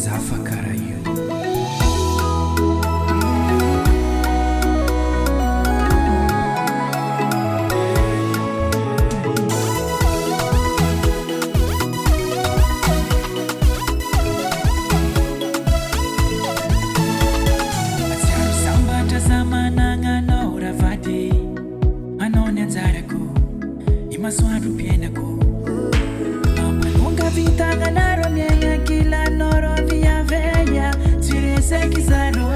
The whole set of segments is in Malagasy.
Zafakarayu. Atsiaro sambatra za managna ravady anao ny anjarako imasoandro mpiainako mamanonga vitagnanaro miaigna kilanao ro viaveia tsy resaky zarô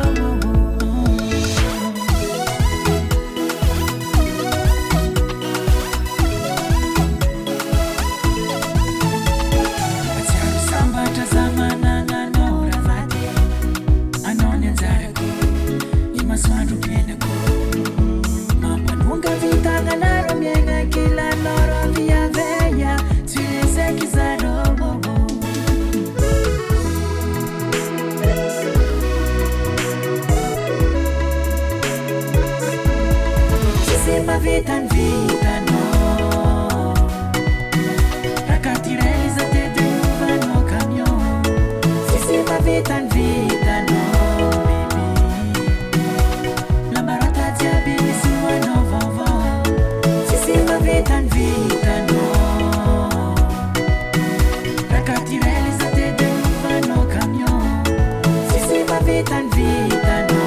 atsiaro sambatra za managnanao ravady anao ny anjarako imasoandro mpiainako mamanonga vitagnanaro miaigna kilanao ro viaveia tsy resaky zarô Vitan vitano Rakatireza te duvano camion Sisima vitan vitano baby La barata diabili suano vavo Sisima vitan vitano Rakatireza te duvano camion Sisima vitan vitano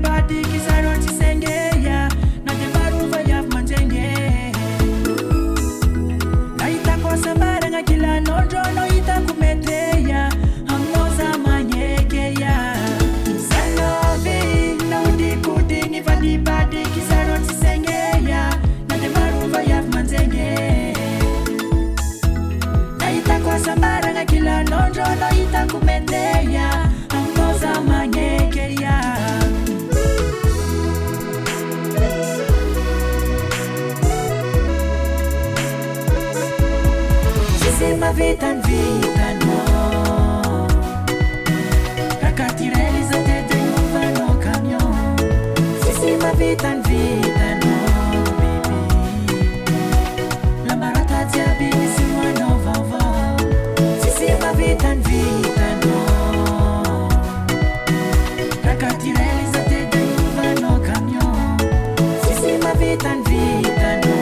Badi kisaro chisengeya na demaruva yav manjenge na itakuwa sambara nga kila nojo no itakumeteya amnoza manyekeya Salove na udikudi ni vadi badi kisaro chisengeya na demaruva yav manjenge na itakuwa sambara nga kila nojo no itakumeteya amnoza manyekeya Sisima vitan vitano Rakatireza te duvano camion Sisima vitan vitano baby La barata diabili suano vavo Sisima vitan vitano Rakatireza te duvano camion Sisima vitan vitano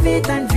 Vitan